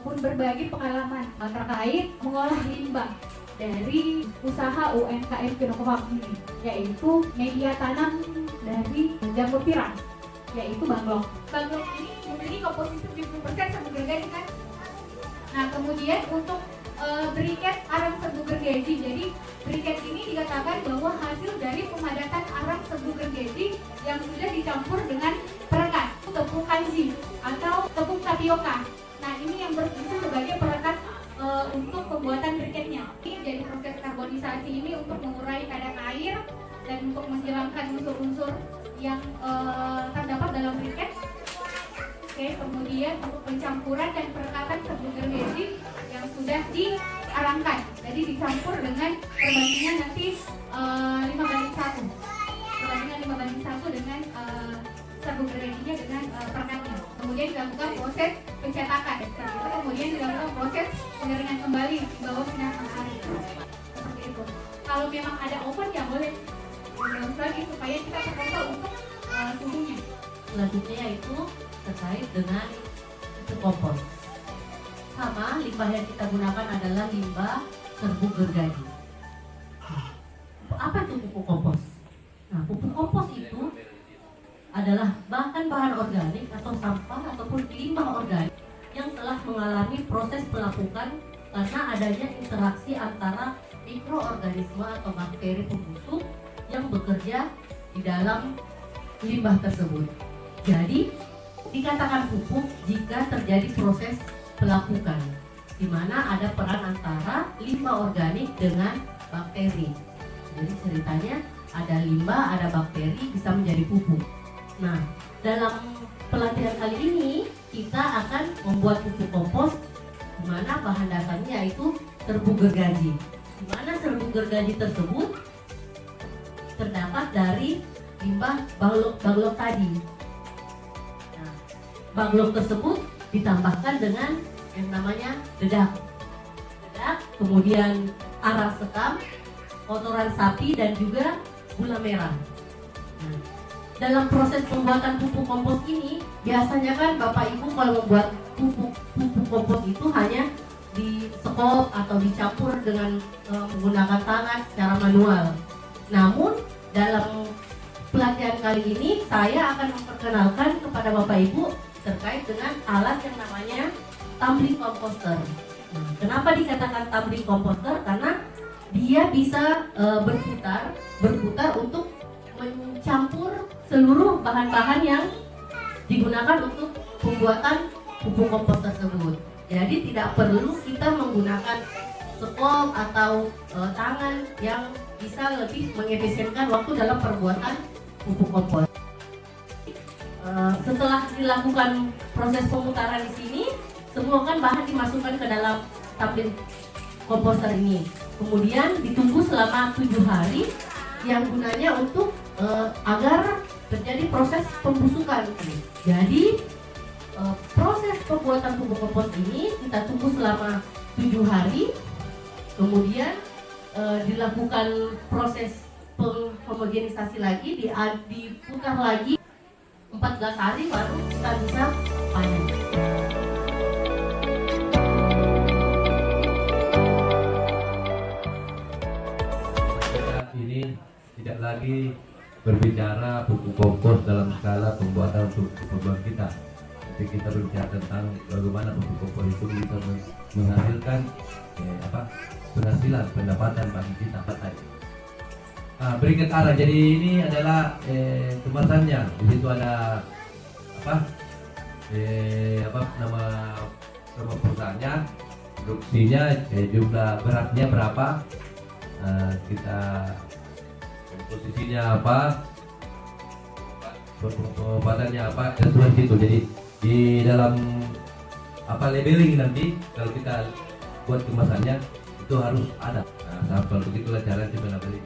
maupun berbagi pengalaman terkait mengolah limbah dari usaha UMKM Kinokopam ini, yaitu media tanam dari jamur tiram, yaitu Banglong. Banglong ini memiliki komposisi 70% serbuk gergaji kan. Nah, kemudian untuk briket arang serbuk gergaji. Jadi briket ini dikatakan bahwa hasil dari pemadatan arang serbuk gergaji yang sudah dicampur dengan perekat tepung kanji atau tepung tapioka. Nah, ini yang berfungsi sebagai perekat untuk pembuatan briketnya. Jadi proses karbonisasi ini untuk mengurai kadar air dan untuk menghilangkan unsur-unsur yang terdapat dalam briket. Oke, kemudian untuk pencampuran dan perekatan serbuk gergaji yang sudah diarangkan. Jadi dicampur dengan perbandingan nanti 5:1. Perbandingan 5:1 dengan serbuk gergajinya dengan perekatnya. Kemudian dilakukan proses pencetakan. Kemudian dilakukan proses pengeringan kembali di bawah sinar matahari. Seperti itu. Kalau memang ada oven ya boleh dibagus lagi supaya kita terkontrol untuk suhunya. Selanjutnya yaitu terkait dengan pupuk kompos. Sama, limbah yang kita gunakan adalah limbah serbuk gergaji. Apa itu pupuk kompos? Nah, pupuk kompos itu adalah bahan organik atau sampah ataupun limbah organik yang telah mengalami proses pelapukan karena adanya interaksi antara mikroorganisme atau bakteri pembusuk yang bekerja di dalam limbah tersebut. Jadi, dikatakan pupuk jika terjadi proses pelapukan, di mana ada peran antara limbah organik dengan bakteri. Jadi ceritanya ada limbah, ada bakteri bisa menjadi pupuk. Nah, dalam pelatihan kali ini kita akan membuat pupuk kompos, di mana bahan dasarnya yaitu serbuk gergaji. Di mana serbuk gergaji tersebut terdapat dari limbah baglok tadi. Baglok tersebut ditambahkan dengan yang namanya dedak, kemudian arang sekam, kotoran sapi dan juga gula merah. Nah, dalam proses pembuatan pupuk kompos ini biasanya kan Bapak Ibu kalau membuat pupuk kompos itu hanya disekop atau dicampur dengan menggunakan tangan secara manual. Namun dalam pelatihan kali ini saya akan memperkenalkan kepada Bapak Ibu terkait dengan alat yang namanya tumbling composter. Nah, kenapa dikatakan tumbling composter? Karena dia bisa berputar untuk mencampur seluruh bahan-bahan yang digunakan untuk pembuatan pupuk kompos tersebut. Jadi tidak perlu kita menggunakan sekop atau tangan yang bisa lebih mengefisienkan waktu dalam perbuatan pupuk kompos. Setelah dilakukan proses pemutaran di sini, semua kan bahan dimasukkan ke dalam tumbling composter ini. Kemudian ditunggu selama 7 hari yang gunanya untuk agar terjadi proses pembusukan. Jadi proses pembuatan pupuk kompos ini kita tunggu selama 7 hari. Kemudian dilakukan proses homogenisasi lagi, diputar lagi 14 hari baru kita bisa panen. Ini tidak lagi berbicara pupuk kompos dalam skala pembuatan untuk keperluan kita, tapi kita berbicara tentang bagaimana pupuk kompos itu bisa menghasilkan penghasilan, pendapatan bagi kita petani. Briket arang. Jadi ini adalah kemasannya. Di situ ada nama perusahaannya, produksinya, jumlah beratnya berapa, kita posisinya apa, badannya apa, dan seperti itu. Jadi di dalam labeling nanti kalau kita buat kemasannya itu harus ada. Nah, kalau begitulah cara kita labeling.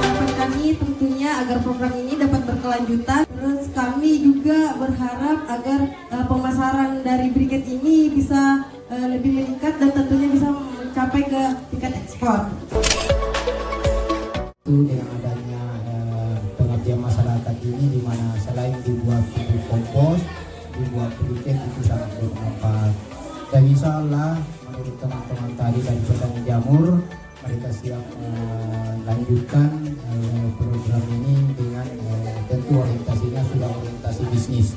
Harapan kami tentunya agar program ini dapat berkelanjutan. Terus kami juga berharap agar pemasaran dari briket ini bisa lebih meningkat dan tentunya bisa mencapai ke tingkat ekspor. Dengan adanya kerja masyarakat ini, di mana selain dibuat pupuk kompos, dibuat briket itu sangat bermanfaat. Dan insya Allah menurut teman-teman tadi dari petani jamur, mereka siap melanjutkan program ini dengan tentu orientasinya sudah orientasi bisnis.